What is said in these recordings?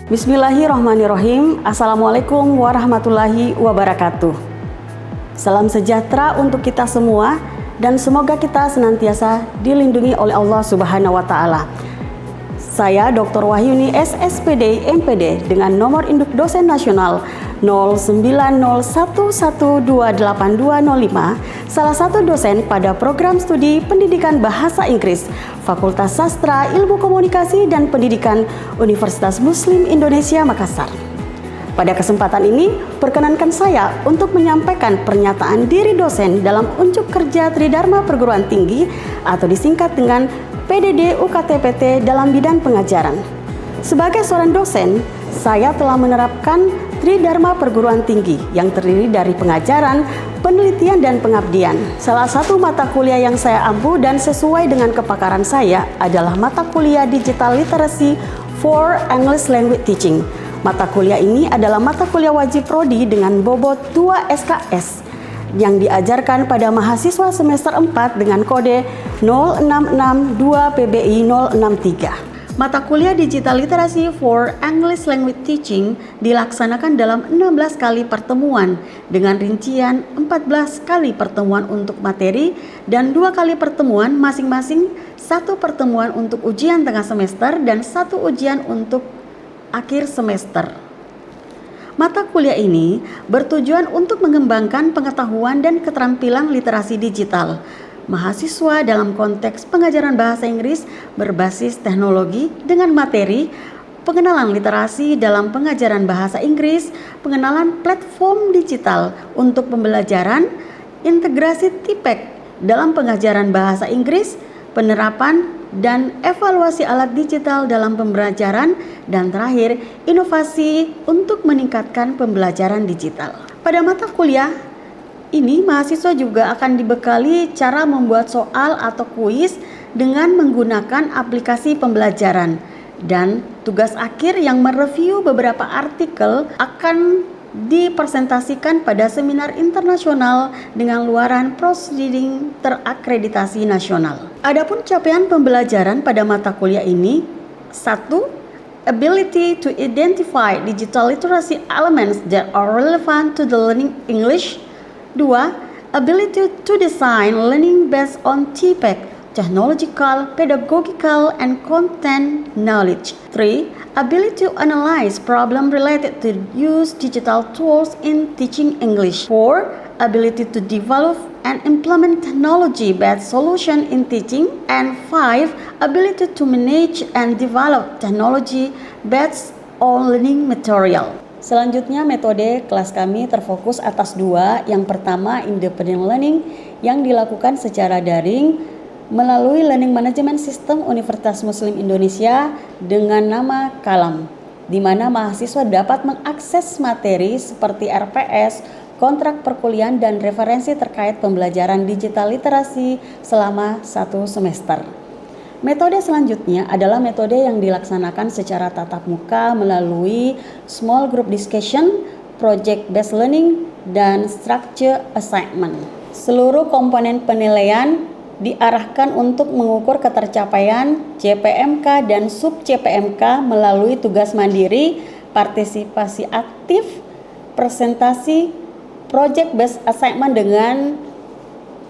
Bismillahirrahmanirrahim. Assalamualaikum warahmatullahi wabarakatuh. Salam sejahtera untuk kita semua dan semoga kita senantiasa dilindungi oleh Allah Subhanahu wa taala. Saya Dr. Wahyuni SSPD MPD dengan nomor induk dosen nasional 0901128205, salah satu dosen pada program studi Pendidikan Bahasa Inggris Fakultas Sastra Ilmu Komunikasi dan Pendidikan Universitas Muslim Indonesia Makassar. Pada kesempatan ini, perkenankan saya untuk menyampaikan pernyataan diri dosen dalam unjuk kerja Tridharma Perguruan Tinggi atau disingkat dengan PDD UKT-PT dalam bidang pengajaran. Sebagai seorang dosen, saya telah menerapkan Tridharma Perguruan Tinggi yang terdiri dari pengajaran, penelitian, dan pengabdian. Salah satu mata kuliah yang saya ampu dan sesuai dengan kepakaran saya adalah mata kuliah Digital Literacy for English Language Teaching. Mata kuliah ini adalah mata kuliah wajib prodi dengan bobot 2 SKS yang diajarkan pada mahasiswa semester 4 dengan kode 0662 PBI 063. Mata kuliah Digital Literacy for English Language Teaching dilaksanakan dalam 16 kali pertemuan dengan rincian 14 kali pertemuan untuk materi dan 2 kali pertemuan masing-masing, 1 pertemuan untuk ujian tengah semester dan 1 ujian untuk akhir semester. Mata kuliah ini bertujuan untuk mengembangkan pengetahuan dan keterampilan literasi digital mahasiswa dalam konteks pengajaran bahasa Inggris berbasis teknologi dengan materi pengenalan literasi dalam pengajaran bahasa Inggris, pengenalan platform digital untuk pembelajaran, integrasi TIPEK dalam pengajaran bahasa Inggris, penerapan dan evaluasi alat digital dalam pembelajaran, dan terakhir, inovasi untuk meningkatkan pembelajaran digital. Pada mata kuliah ini, mahasiswa juga akan dibekali cara membuat soal atau kuis dengan menggunakan aplikasi pembelajaran, dan tugas akhir yang mereview beberapa artikel akan dipresentasikan pada seminar internasional dengan luaran proceeding terakreditasi nasional. Adapun capaian pembelajaran pada mata kuliah ini: 1. Ability to identify digital literacy elements that are relevant to the learning English. 2. Ability to design learning based on TPEC, technological, pedagogical, and content knowledge. 3. Ability to analyze problem related to use digital tools in teaching English. 4. Ability to develop and implement technology-based solution in teaching. And 5. Ability to manage and develop technology-based on learning material. Selanjutnya, metode kelas kami terfokus atas 2. Yang pertama, independent learning yang dilakukan secara daring melalui Learning Management System Universitas Muslim Indonesia dengan nama KALAM, di mana mahasiswa dapat mengakses materi seperti RPS, kontrak perkuliahan, dan referensi terkait pembelajaran digital literasi selama 1 semester. Metode selanjutnya adalah metode yang dilaksanakan secara tatap muka melalui small group discussion, project based learning, dan structure assignment. Seluruh komponen penilaian diarahkan untuk mengukur ketercapaian CPMK dan sub CPMK melalui tugas mandiri, partisipasi aktif, presentasi, project based assignment dengan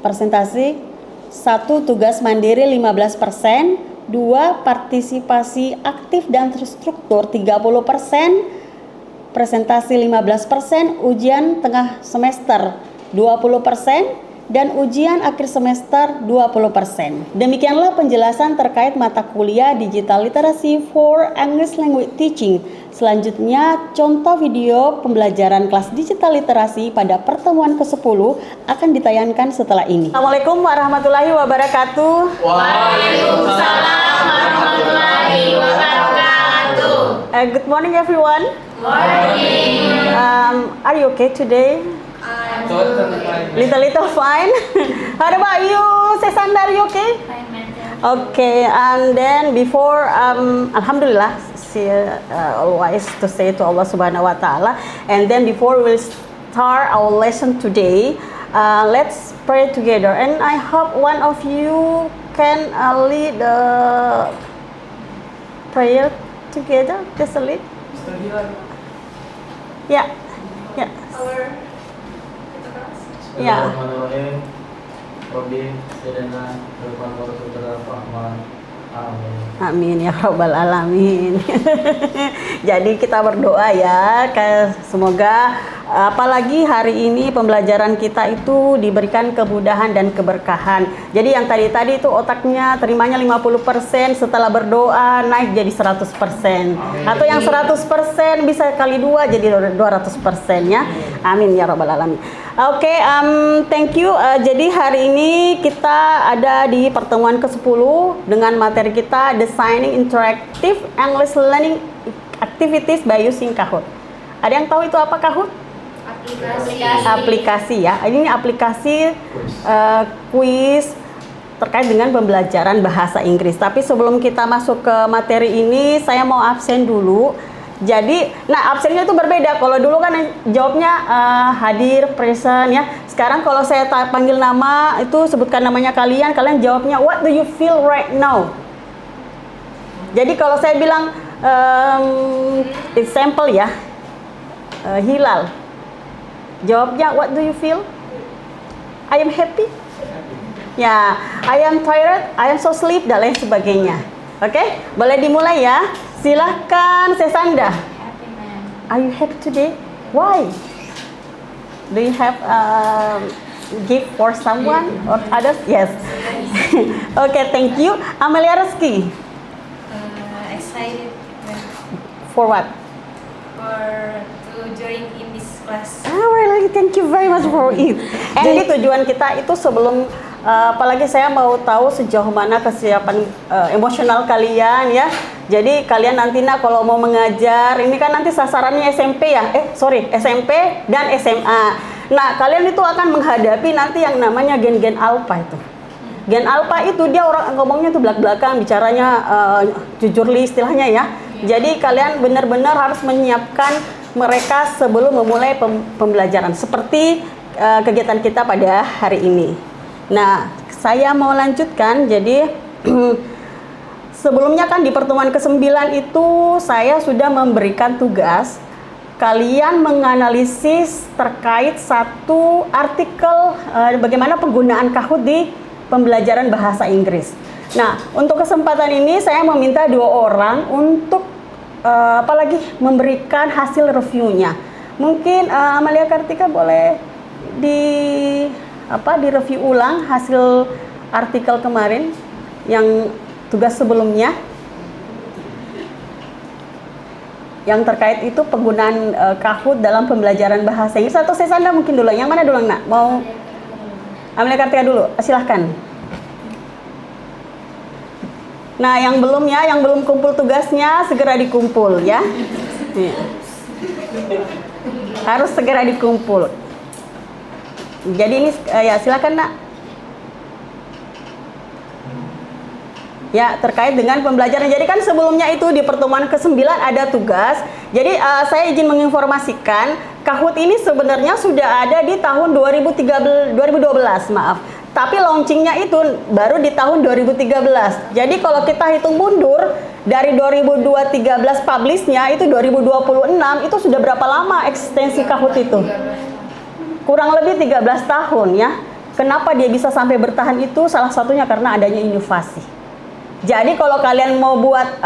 presentasi 1. Tugas mandiri 15%, 2. Partisipasi aktif dan terstruktur 30%, presentasi 15%, ujian tengah semester 20%, dan ujian akhir semester 20%. Demikianlah penjelasan terkait mata kuliah Digital Literacy for English Language Teaching. Selanjutnya, contoh video pembelajaran kelas digital literasi pada pertemuan ke-10 akan ditayangkan setelah ini. Assalamualaikum warahmatullahi wabarakatuh. Waalaikumsalam warahmatullahi wabarakatuh. Good morning everyone. Morning. Are you okay today? Little fine. How about you, Sesanda? Are you okay? Okay, and then before Alhamdulillah, always to say to Allah Subhanahu Wa Taala. And then before we start our lesson today, let's pray together. And I hope one of you can lead the prayer together. Just a lead. Ya, ya, ya. Bismillahirrahmanirrahim. Robin, Sedana, Rukman Saudara Rahman. Amin. Amin ya rabbal alamin. Jadi kita berdoa ya, semoga apalagi hari ini pembelajaran kita itu diberikan kemudahan dan keberkahan. Jadi yang tadi itu otaknya terimanya 50%, setelah berdoa naik jadi 100%. Atau yang 100% bisa kali 2 jadi 200% ya. Amin ya rabbal alamin. Oke, thank you. Jadi hari ini kita ada di pertemuan ke-10 dengan materi kita Designing Interactive English Learning Activities by Using Kahoot. Ada yang tahu itu apa Kahoot? Aplikasi ya. Ini aplikasi kuis terkait dengan pembelajaran bahasa Inggris. Tapi sebelum kita masuk ke materi ini, saya mau absen dulu. Jadi, absennya itu berbeda. Kalau dulu kan jawabnya hadir, present ya. Sekarang kalau saya panggil nama, itu sebutkan namanya kalian jawabnya what do you feel right now? Jadi kalau saya bilang example ya, Hilal, jawabnya what do you feel? I am happy. Ya, I am tired, I am so sleep dan lain sebagainya. Oke, boleh dimulai ya. Silahkan Sesanda. Are you happy today? Why? Do you have gift for someone or others? Yes. Okay, thank you. Amelia Reski. Excited For what? to join in this class. Really, thank you very much for it. Jadi tujuan kita itu sebelum apalagi saya mau tahu sejauh mana kesiapan emosional kalian ya. Jadi kalian nanti kalau mau mengajar, ini kan nanti sasarannya SMP ya, SMP dan SMA. Nah, kalian itu akan menghadapi nanti yang namanya gen-gen alpha itu. Gen alpha itu dia orang ngomongnya tuh belak-belakan, bicaranya jujurli istilahnya ya. Jadi kalian benar-benar harus menyiapkan mereka sebelum memulai pembelajaran seperti kegiatan kita pada hari ini. Nah, saya mau lanjutkan. Jadi sebelumnya kan di pertemuan ke-9 itu saya sudah memberikan tugas kalian menganalisis terkait satu artikel bagaimana penggunaan Kahoot di pembelajaran bahasa Inggris. Nah, untuk kesempatan ini saya meminta 2 orang untuk apalagi memberikan hasil reviewnya. Mungkin Amalia Kartika boleh di review ulang hasil artikel kemarin yang tugas sebelumnya yang terkait itu penggunaan Kahoot dalam pembelajaran bahasa Inggris. Atau Sesanda mungkin dulu. Yang mana dulu, Nak? Mau Amalia Kartika dulu. Silahkan. Nah, yang belum kumpul tugasnya segera dikumpul ya. Harus segera dikumpul. Jadi ini ya silakan Nak. Ya, terkait dengan pembelajaran. Jadi kan sebelumnya itu di pertemuan ke-9 ada tugas. Jadi saya izin menginformasikan Kahoot ini sebenarnya sudah ada di tahun 2012, maaf. Tapi launchingnya itu baru di tahun 2013. Jadi kalau kita hitung mundur dari 2013 publishnya itu 2026 itu sudah berapa lama eksistensi Kahoot itu? Kurang lebih 13 tahun ya. Kenapa dia bisa sampai bertahan itu? Salah satunya karena adanya inovasi. Jadi kalau kalian mau buat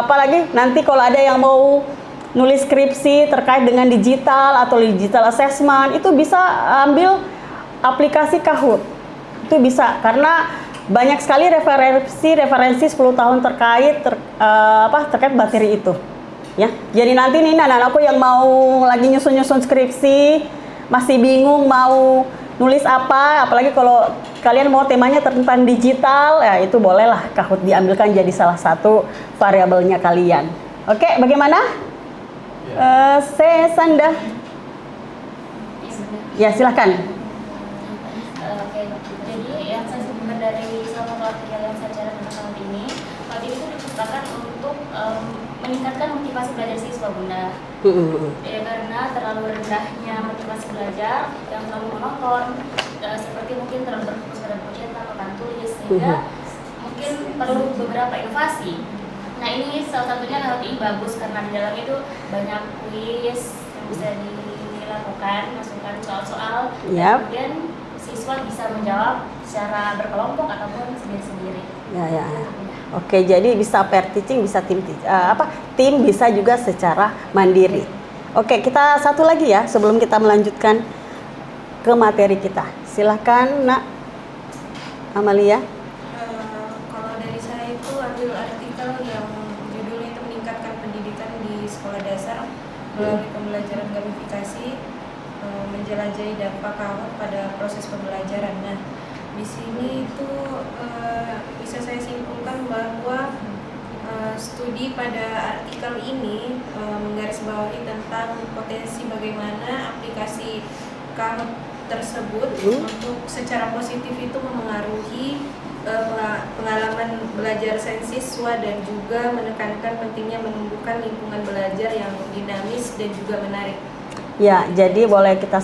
apalagi nanti kalau ada yang mau nulis skripsi terkait dengan digital atau digital assessment itu bisa ambil aplikasi Kahoot. Itu bisa karena banyak sekali referensi 10 tahun terkait materi itu. Ya. Jadi nanti nih anak-anakku yang mau lagi nyusun skripsi masih bingung mau nulis apa, apalagi kalau kalian mau temanya tentang digital, ya itu bolehlah Kahoot diambilkan jadi salah satu variabelnya kalian. Oke, bagaimana? Sesanda. Ya, silahkan. Oke, jadi yang saya sebutkan dari salah satu artikel yang saya cari tentang Kahoot ini itu diciptakan untuk meningkatkan motivasi belajar siswa, Bunda. Ya, karena terlalu rendahnya motivasi belajar yang terlalu monoton, seperti mungkin terlalu berfokus pada proyek atau papan tulis, sehingga mungkin perlu beberapa inovasi. Nah ini salah satunya Kahoot ini bagus karena di dalamnya itu banyak kuis yang bisa dilakukan, masukkan soal-soal, Yap. kemudian siswa bisa menjawab secara berkelompok ataupun sendiri-sendiri. Ya. Oke, jadi bisa pair teaching, bisa tim bisa juga secara mandiri. Oke, kita satu lagi ya sebelum kita melanjutkan ke materi kita. Silahkan Nak Amalia. Kalau dari saya itu ambil artikel yang judulnya itu meningkatkan pendidikan di sekolah dasar melalui pembelajaran gamifikasi, menjelajahi dampak Kahoot pada proses pembelajaran. Nah, di sini itu bisa saya simpulkan bahwa studi pada artikel ini menggarisbawahi tentang potensi bagaimana aplikasi Kahoot tersebut untuk secara positif itu memengaruhi pengalaman belajar siswa dan juga menekankan pentingnya menumbuhkan lingkungan belajar yang dinamis dan juga menarik. Ya, jadi boleh kita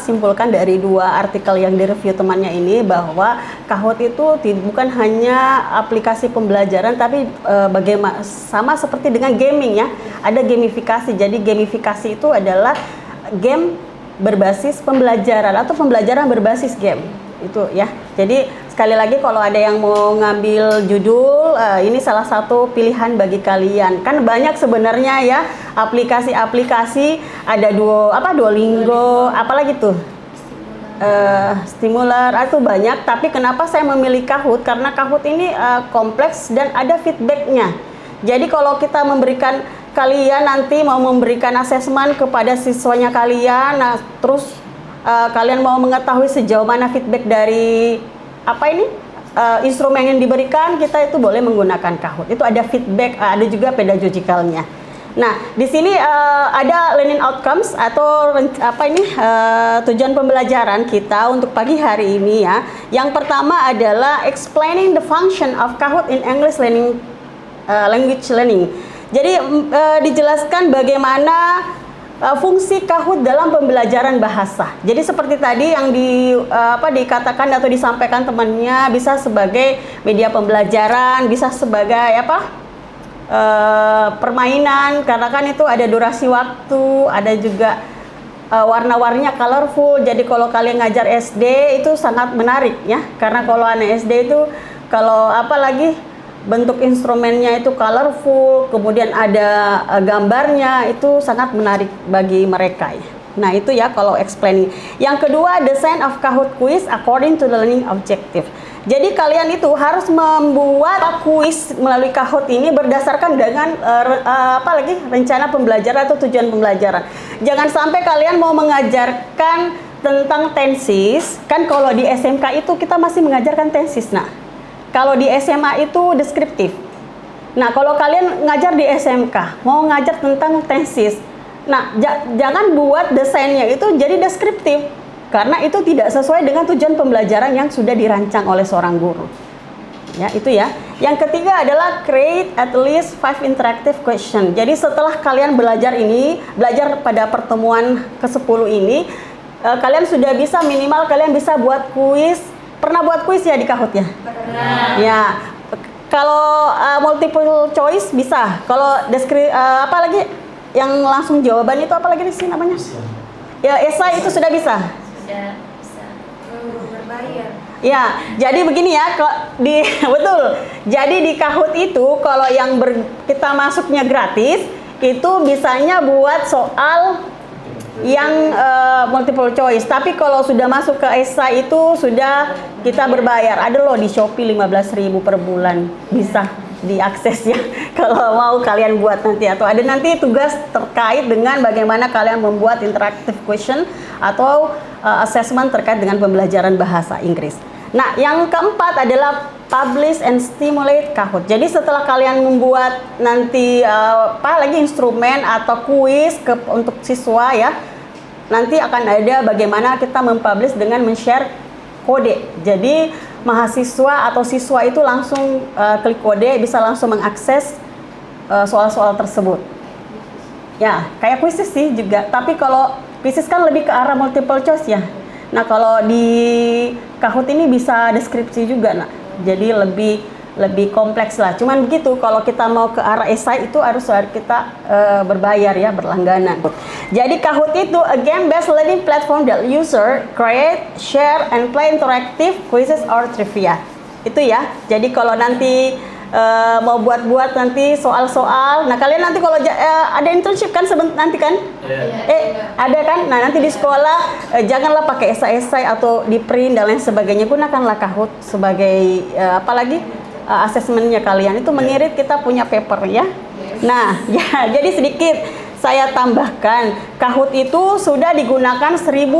simpulkan dari dua artikel yang direview temannya ini bahwa Kahoot itu bukan hanya aplikasi pembelajaran tapi bagaimana sama seperti dengan gaming ya. Ada gamifikasi. Jadi gamifikasi itu adalah game berbasis pembelajaran atau pembelajaran berbasis game. Itu ya. Jadi sekali lagi kalau ada yang mau ngambil judul ini salah satu pilihan bagi kalian. Kan banyak sebenarnya ya aplikasi-aplikasi, ada Duolingo, apalagi tuh Stimuler itu banyak. Tapi kenapa saya memilih Kahoot? Karena Kahoot ini kompleks dan ada feedbacknya. Jadi kalau kita memberikan kalian nanti mau memberikan asesmen kepada siswanya kalian, nah terus kalian mau mengetahui sejauh mana feedback dari instrumen yang diberikan, kita itu boleh menggunakan Kahoot. Itu ada feedback, ada juga pedagogicalnya. Nah, di sini ada learning outcomes atau tujuan pembelajaran kita untuk pagi hari ini ya. Yang pertama adalah explaining the function of Kahoot in English language learning. Jadi dijelaskan bagaimana fungsi Kahoot dalam pembelajaran bahasa. Jadi seperti tadi yang dikatakan atau disampaikan temannya, bisa sebagai media pembelajaran, bisa sebagai permainan, karena kan itu ada durasi waktu, ada juga warna-warninya colorful. Jadi kalau kalian ngajar SD itu sangat menarik ya, karena kalau anak SD itu kalau bentuk instrumennya itu colorful, kemudian ada gambarnya, itu sangat menarik bagi mereka ya. Nah itu ya kalau explaining. Yang kedua, design of Kahoot quiz according to the learning objective. Jadi kalian itu harus membuat kuis melalui Kahoot ini berdasarkan dengan rencana pembelajaran atau tujuan pembelajaran. Jangan sampai kalian mau mengajarkan tentang tenses, kan kalau di SMK itu kita masih mengajarkan tenses. Nah, kalau di SMA itu deskriptif. Nah, kalau kalian ngajar di SMK, mau ngajar tentang tenses, nah jangan buat desainnya itu jadi deskriptif, karena itu tidak sesuai dengan tujuan pembelajaran yang sudah dirancang oleh seorang guru. Ya, itu ya. Yang ketiga adalah create at least 5 interactive question. Jadi setelah kalian belajar pada pertemuan ke-10 ini, kalian sudah bisa minimal kalian bisa buat kuis. Pernah buat kuis ya di Kahoot ya? Pernah. Ya. Kalau multiple choice bisa. Kalau apalagi yang langsung jawaban itu apalagi sih namanya? Ya, esai itu sudah bisa. Sudah bisa. Berbayar. Ya, jadi begini ya, betul. Jadi di Kahoot itu kalau yang kita masuknya gratis, itu bisanya buat soal yang multiple choice. Tapi kalau sudah masuk ke esai itu sudah kita berbayar. Ada loh di Shopee 15.000 per bulan, bisa diakses ya kalau mau kalian buat nanti, atau ada nanti tugas terkait dengan bagaimana kalian membuat interactive question atau assessment terkait dengan pembelajaran bahasa Inggris. Nah, yang keempat adalah publish and stimulate Kahoot. Jadi setelah kalian membuat nanti instrumen atau kuis untuk siswa ya, nanti akan ada bagaimana kita mempublish dengan men-share kode. Jadi mahasiswa atau siswa itu langsung klik kode, bisa langsung mengakses soal-soal tersebut. Ya, kayak kuisis sih juga. Tapi kalau kuisis kan lebih ke arah multiple choice ya. Nah, kalau di Kahoot ini bisa deskripsi juga, nah. Jadi lebih lebih kompleks lah. Cuman begitu, kalau kita mau ke arah esai itu harus kita berbayar ya, berlangganan. Jadi Kahoot itu a game-based learning platform that user create, share, and play interactive quizzes or trivia. Itu ya. Jadi kalau nanti mau buat nanti soal-soal. Nah kalian nanti kalau ada internship kan nanti kan? Ada kan? Nah nanti di sekolah janganlah pakai esai-esai atau di print dan lain sebagainya. Gunakanlah Kahoot sebagai apalagi asesmennya kalian. Itu mengirit kita punya paper ya. Nah ya jadi sedikit saya tambahkan, Kahoot itu sudah digunakan 195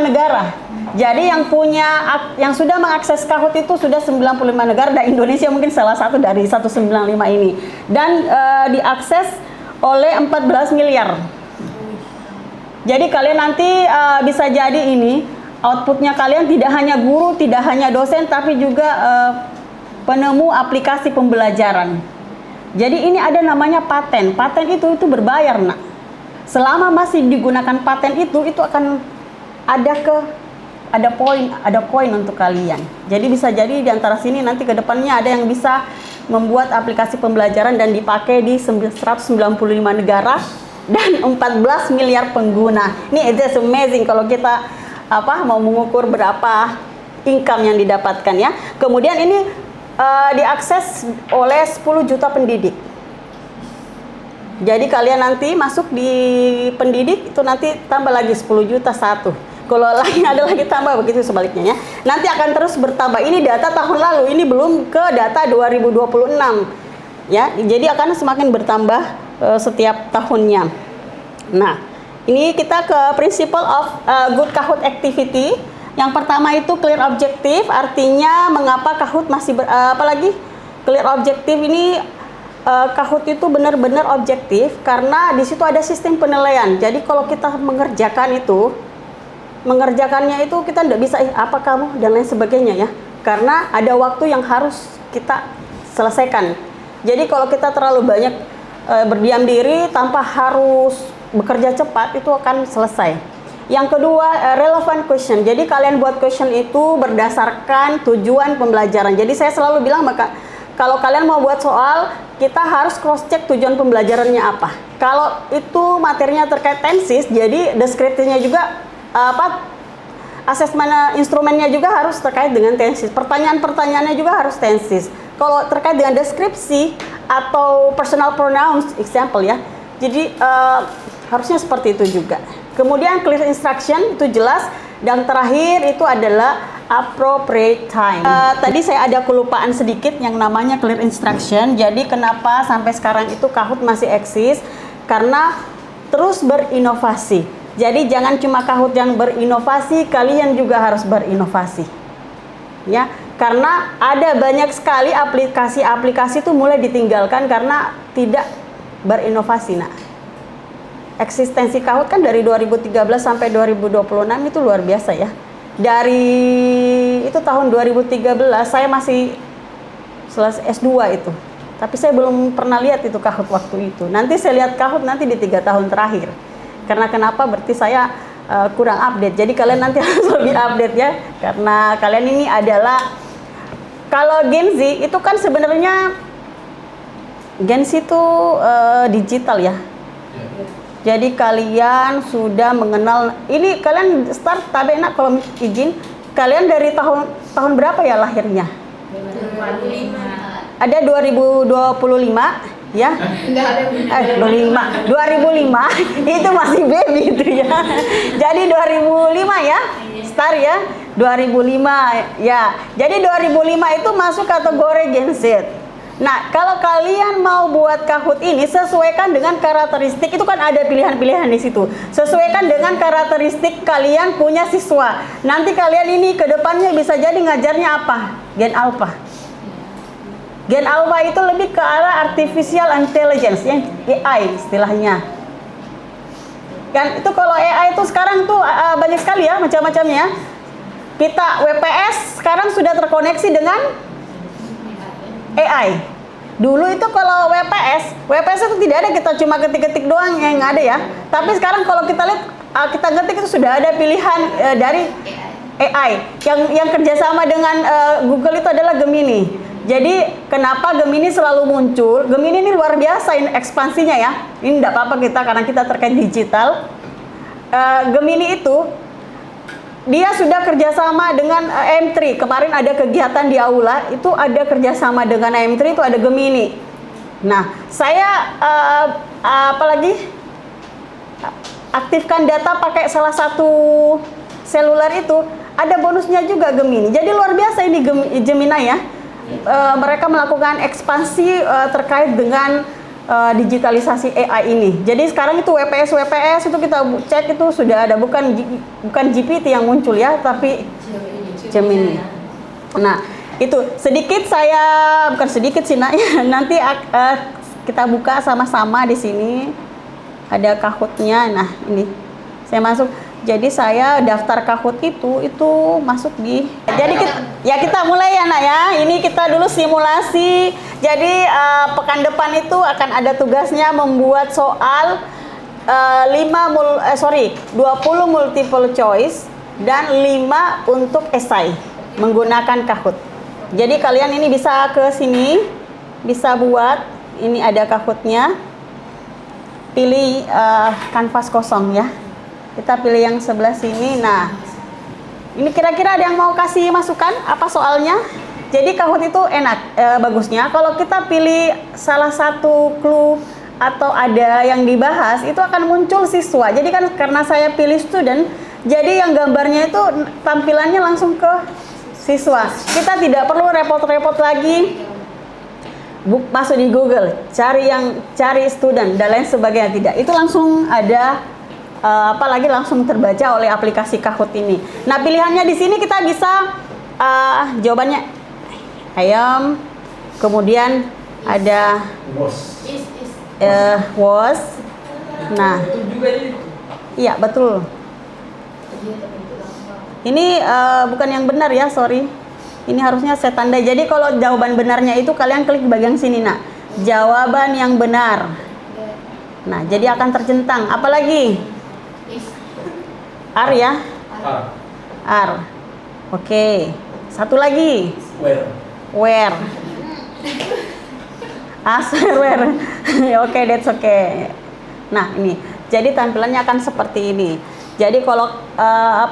negara. Jadi yang sudah mengakses Kahoot itu sudah 95 negara, dan Indonesia mungkin salah satu dari 195 ini. Dan diakses oleh 14 miliar. Jadi kalian nanti bisa jadi ini outputnya kalian tidak hanya guru, tidak hanya dosen, tapi juga penemu aplikasi pembelajaran. Jadi ini ada namanya paten. Paten itu berbayar, nak. Selama masih digunakan paten itu akan ada poin untuk kalian. Jadi bisa jadi di antara sini nanti ke depannya ada yang bisa membuat aplikasi pembelajaran dan dipakai di 195 negara dan 14 miliar pengguna. Ini it's amazing kalau kita mau mengukur berapa income yang didapatkan ya. Kemudian ini diakses oleh 10 juta pendidik. Jadi kalian nanti masuk di pendidik itu nanti tambah lagi 10 juta satu. Kalau lagi ada lagi tambah begitu sebaliknya ya. Nanti akan terus bertambah. Ini data tahun lalu, ini belum ke data 2026. Ya, jadi akan semakin bertambah setiap tahunnya. Nah, ini kita ke principle of good Kahoot activity. Yang pertama itu clear objective, artinya mengapa Kahoot masih apalagi clear objective ini Kahoot itu benar-benar objektif karena di situ ada sistem penilaian. Jadi kalau kita mengerjakannya itu kita tidak bisa apa kamu dan lain sebagainya ya, karena ada waktu yang harus kita selesaikan. Jadi kalau kita terlalu banyak berdiam diri tanpa harus bekerja cepat itu akan selesai. Yang kedua, relevant question. Jadi kalian buat question itu berdasarkan tujuan pembelajaran. Jadi saya selalu bilang, maka kalau kalian mau buat soal, kita harus cross check tujuan pembelajarannya apa. Kalau itu materinya terkait tenses, jadi deskripsinya juga asesmen instrumennya juga harus terkait dengan tenses. Pertanyaan-pertanyaannya juga harus tenses. Kalau terkait dengan deskripsi atau personal pronouns, example ya. Jadi harusnya seperti itu juga. Kemudian clear instruction itu jelas, dan terakhir itu adalah appropriate time. Tadi saya ada kelupaan sedikit yang namanya clear instruction. Jadi kenapa sampai sekarang itu Kahoot masih eksis? Karena terus berinovasi. Jadi jangan cuma Kahoot yang berinovasi, kalian juga harus berinovasi. Ya, karena ada banyak sekali aplikasi-aplikasi itu mulai ditinggalkan karena tidak berinovasi, nak. Eksistensi Kahoot kan dari 2013 sampai 2026 itu luar biasa ya. Dari itu tahun 2013 saya masih selesai S2 itu. Tapi saya belum pernah lihat itu Kahoot waktu itu. Nanti saya lihat Kahoot nanti di 3 tahun terakhir. Karena kenapa? Berarti saya kurang update. Jadi kalian nanti harus lebih update ya. Karena kalian ini adalah, kalau Gen Z itu kan sebenarnya Gen Z itu digital ya. Jadi kalian sudah mengenal, ini kalian start Tabena kalau izin, kalian dari tahun berapa ya lahirnya? 2005. Ada 2025 ya? Enggak ada. 2005 itu masih baby itu ya. Jadi 2005 ya, start ya, 2005 ya. Jadi 2005 itu masuk kategori Gen Z. Nah, kalau kalian mau buat Kahoot ini, sesuaikan dengan karakteristik, itu kan ada pilihan-pilihan di situ. Sesuaikan dengan karakteristik kalian punya siswa. Nanti kalian ini ke depannya bisa jadi ngajarnya apa? Gen Alpha. Gen Alpha itu lebih ke arah artificial intelligence, yang AI istilahnya. Kan itu kalau AI itu sekarang tuh banyak sekali ya macam-macamnya. Kita WPS sekarang sudah terkoneksi dengan AI. Dulu itu kalau WPS itu tidak ada, kita cuma ketik-ketik doang yang ada ya. Tapi sekarang kalau kita lihat, kita ketik itu sudah ada pilihan dari AI yang kerjasama dengan Google itu adalah Gemini. Jadi kenapa Gemini selalu muncul? Gemini ini luar biasa ekspansinya ya. Ini tidak apa-apa kita karena kita terkait digital. Gemini itu dia sudah kerjasama dengan M3. Kemarin ada kegiatan di aula itu ada kerjasama dengan M3 itu ada Gemini. Nah saya apalagi aktifkan data pakai salah satu seluler itu ada bonusnya juga Gemini. Jadi luar biasa ini Gemini ya. Mereka melakukan ekspansi terkait dengan digitalisasi AI ini. Jadi sekarang itu WPS itu kita cek itu sudah ada, bukan GPT yang muncul ya, tapi Gemini. Nah itu sedikit bukan sedikit sih nak ya. Nanti kita buka sama-sama di sini ada Kahoot-nya. Nah ini saya masuk. Jadi saya daftar Kahoot itu masuk di. Jadi kita mulai ya nak ya. Ini kita dulu simulasi. Jadi pekan depan itu akan ada tugasnya membuat soal 20 multiple choice dan 5 untuk esai menggunakan Kahoot. Jadi kalian ini bisa ke sini, bisa buat. Ini ada Kahoot-nya. Pilih kanvas kosong ya. Kita pilih yang sebelah sini. Nah, ini kira-kira ada yang mau kasih masukan apa soalnya? Jadi Kahoot itu enak, bagusnya kalau kita pilih salah satu clue atau ada yang dibahas itu akan muncul siswa. Jadi kan karena saya pilih student, jadi yang gambarnya itu tampilannya langsung ke siswa. Kita tidak perlu repot-repot lagi masuk di Google, cari student dan lain sebagainya, tidak. Itu langsung ada. Apalagi langsung terbaca oleh aplikasi Kahoot ini. Nah pilihannya di sini kita bisa jawabannya ayam, kemudian ada was. Nah, iya betul. Ini bukan yang benar ya, sorry. Ini harusnya saya tandai. Jadi kalau jawaban benarnya itu kalian klik bagian sini nak. Jawaban yang benar. Nah jadi akan tercentang. Apalagi? R ya? R. Oke. Satu lagi. Where. Where. Oke, that's okay. Nah, ini. Jadi tampilannya akan seperti ini. Jadi kalau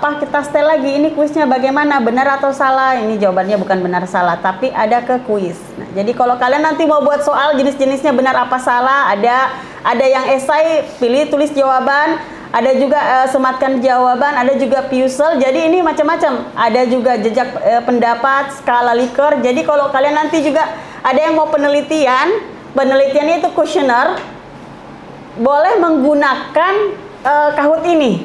kita stay lagi, ini kuisnya bagaimana? Benar atau salah? Ini jawabannya bukan benar salah, tapi ada ke kuis. Nah, jadi kalau kalian nanti mau buat soal jenis-jenisnya benar apa salah, ada yang esai, pilih tulis jawaban. Ada juga sematkan jawaban, ada juga puzzle. Jadi ini macam-macam. Ada juga jejak pendapat, skala Likert. Jadi kalau kalian nanti juga ada yang mau penelitiannya itu kuesioner, boleh menggunakan Kahoot ini.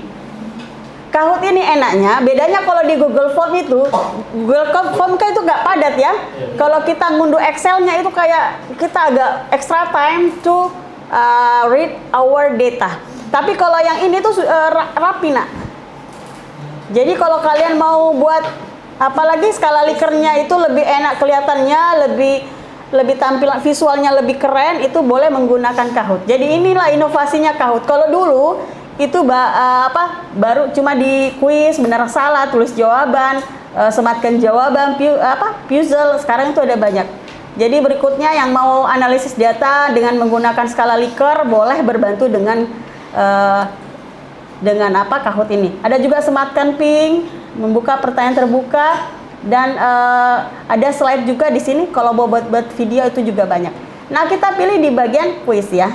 Kahoot ini enaknya, bedanya kalau di Google Form itu, Google Form kan itu nggak padat ya. Kalau kita ngunduh Excel-nya itu kayak kita agak extra time to read our data. Tapi kalau yang ini tuh rapi nak. Jadi kalau kalian mau buat apalagi skala Likert-nya itu lebih enak kelihatannya, lebih tampilan visualnya lebih keren, itu boleh menggunakan Kahoot. Jadi inilah inovasinya Kahoot. Kalau dulu itu baru cuma di kuis benar salah, tulis jawaban, sematkan jawaban, puzzle. Sekarang itu ada banyak. Jadi berikutnya yang mau analisis data dengan menggunakan skala Likert boleh berbantu dengan Kahoot ini. Ada juga sematkan ping, membuka pertanyaan terbuka, dan ada slide juga di sini. Kalau mau buat video itu juga banyak. Nah kita pilih di bagian kuis ya.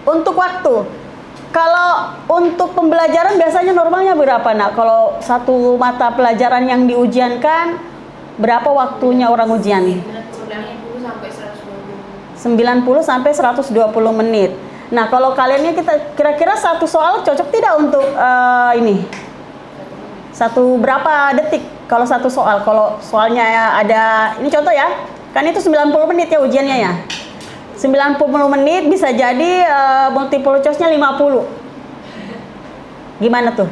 Untuk waktu, kalau untuk pembelajaran biasanya normalnya berapa nak? Kalau satu mata pelajaran yang diujiankan berapa waktunya orang ujian? 90 sampai 120 menit. Nah, kalau kaliannya kita kira-kira satu soal cocok tidak untuk ini? Satu berapa detik kalau satu soal? Kalau soalnya ada, ini contoh ya, kan itu 90 menit ya ujiannya ya. 90 menit bisa jadi multiple choice-nya 50. Gimana tuh?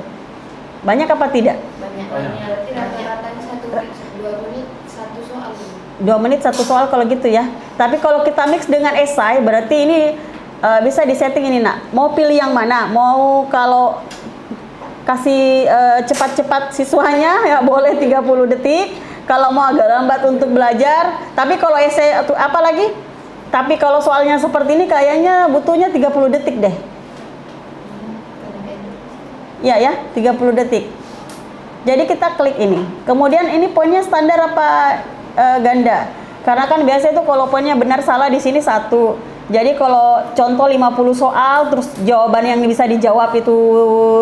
Banyak apa tidak? Banyak. Berarti rata-ratanya 2 menit satu soal. 2 menit satu soal kalau gitu ya. Tapi kalau kita mix dengan esai, berarti ini bisa disetting ini nak. Mau pilih yang mana? Mau kalau kasih cepat-cepat siswanya ya boleh 30 detik. Kalau mau agak lambat untuk belajar. Tapi kalau esai atau apa lagi? Tapi kalau soalnya seperti ini kayaknya butuhnya 30 detik deh. Ya, 30 detik. Jadi kita klik ini. Kemudian ini poinnya standar apa ganda? Karena kan biasa itu kalau poinnya benar salah di sini 1. Jadi kalau contoh 50 soal terus jawaban yang bisa dijawab itu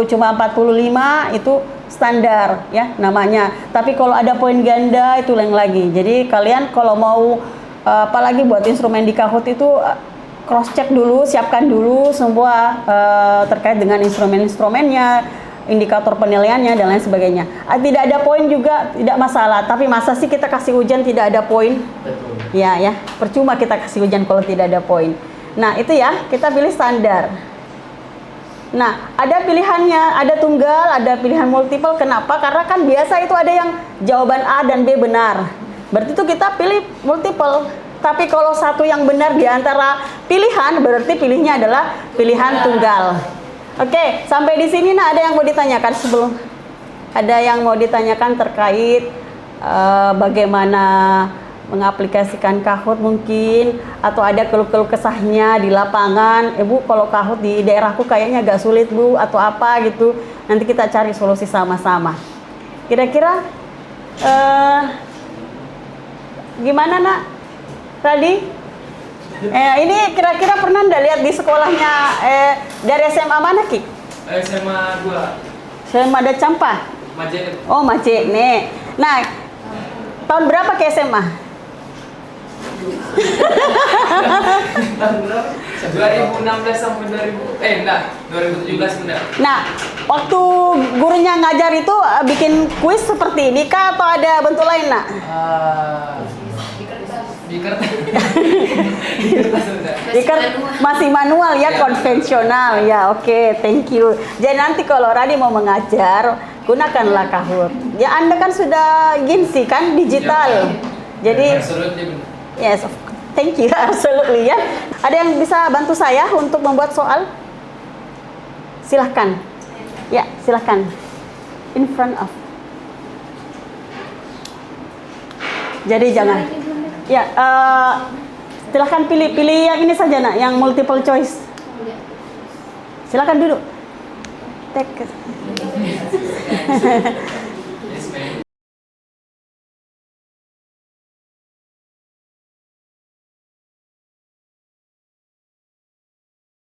cuma 45 itu standar ya namanya. Tapi kalau ada poin ganda itu lain lagi. Jadi kalian kalau mau apalagi buat instrumen di Kahoot itu cross check dulu, siapkan dulu semua terkait dengan instrumen-instrumennya, indikator penilaiannya dan lain sebagainya. Tidak ada poin juga tidak masalah, tapi masa sih kita kasih ujian tidak ada poin? Betul. Ya, percuma kita kasih ujian kalau tidak ada poin. Nah, itu ya, kita pilih standar. Nah, ada pilihannya, ada tunggal, ada pilihan multiple. Kenapa? Karena kan biasa itu ada yang jawaban A dan B benar. Berarti itu kita pilih multiple. Tapi kalau satu yang benar di antara pilihan, berarti pilihnya adalah pilihan tunggal. Oke, sampai di sini ada yang mau ditanyakan sebelum? Ada yang mau ditanyakan terkait bagaimana mengaplikasikan Kahoot mungkin, atau ada keluh-keluh kesahnya di lapangan, Bu kalau Kahoot di daerahku kayaknya agak sulit Bu, atau apa gitu. Nanti kita cari solusi sama-sama. Kira-kira gimana nak? Tadi? Ini kira-kira pernah nggak lihat di sekolahnya dari SMA mana Ki? SMA 2. SMA ada Campa? Majene. Oh Majene. Nah, tahun berapa ke SMA? Tahun berapa? 2016 sampai 2017 benar. Nah, waktu gurunya ngajar itu bikin kuis seperti ini kah atau ada bentuk lain nak? Di kertas. Di kertas benar. Masih manual ya, konvensional ya. Oke, thank you. Jadi nanti kalau Radi mau mengajar, gunakanlah Kahoot. Ya Anda kan sudah Ginsi kan digital. Jadi yes, thank you, absolutely ya. Ada yang bisa bantu saya untuk membuat soal? Silahkan. Ya, silahkan. In front of. Jadi jangan. Ya, silahkan pilih yang ini saja nak, yang multiple choice. Silahkan duduk. Take.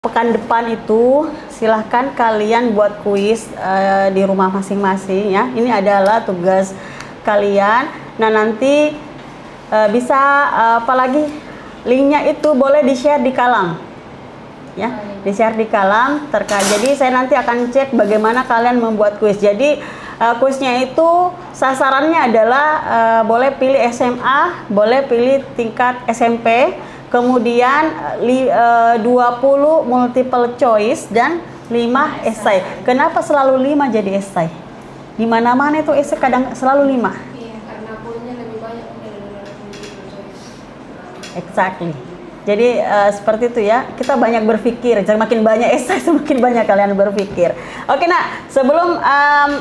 Pekan depan itu silahkan kalian buat kuis di rumah masing-masing ya. Ini adalah tugas kalian. Nah nanti bisa apalagi linknya itu boleh di-share di kalam ya, di-share di kalam terkait. Jadi saya nanti akan cek bagaimana kalian membuat kuis. Jadi kuisnya itu sasarannya adalah boleh pilih SMA, boleh pilih tingkat SMP, kemudian 20 multiple choice dan 5 esai. Kenapa selalu 5 jadi esai? Di mana-mana itu esai kadang selalu 5. Exactly. Jadi seperti itu ya. Kita banyak berpikir. Semakin banyak esai, semakin banyak kalian berpikir. Oke, nah sebelum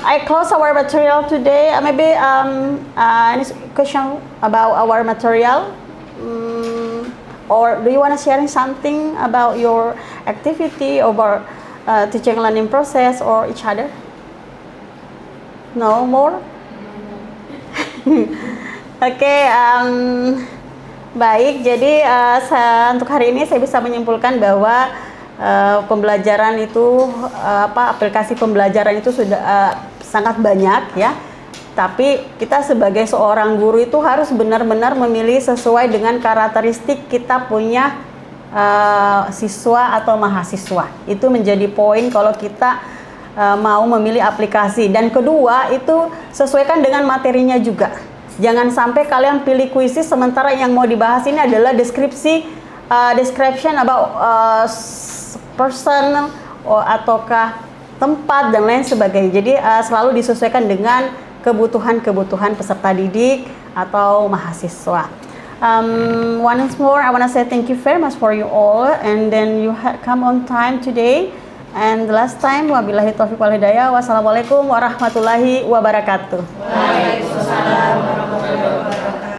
I close our material today, maybe any question about our material, or do you want to sharing something about your activity or teaching learning process or each other? No more. Oke. Baik, jadi untuk hari ini saya bisa menyimpulkan bahwa pembelajaran itu aplikasi pembelajaran itu sudah sangat banyak ya. Tapi kita sebagai seorang guru itu harus benar-benar memilih sesuai dengan karakteristik kita punya siswa atau mahasiswa. Itu menjadi poin kalau kita mau memilih aplikasi. Dan kedua itu sesuaikan dengan materinya juga. Jangan sampai kalian pilih kuisis sementara yang mau dibahas ini adalah description about person ataukah tempat dan lain sebagainya. Jadi selalu disesuaikan dengan kebutuhan peserta didik atau mahasiswa. Once more, I want to say thank you very much for you all, and then you come on time today And the last time, wabillahi taufiq wal hidayah. Wassalamualaikum warahmatullahi wabarakatuh. Waalaikumsalam warahmatullahi wabarakatuh.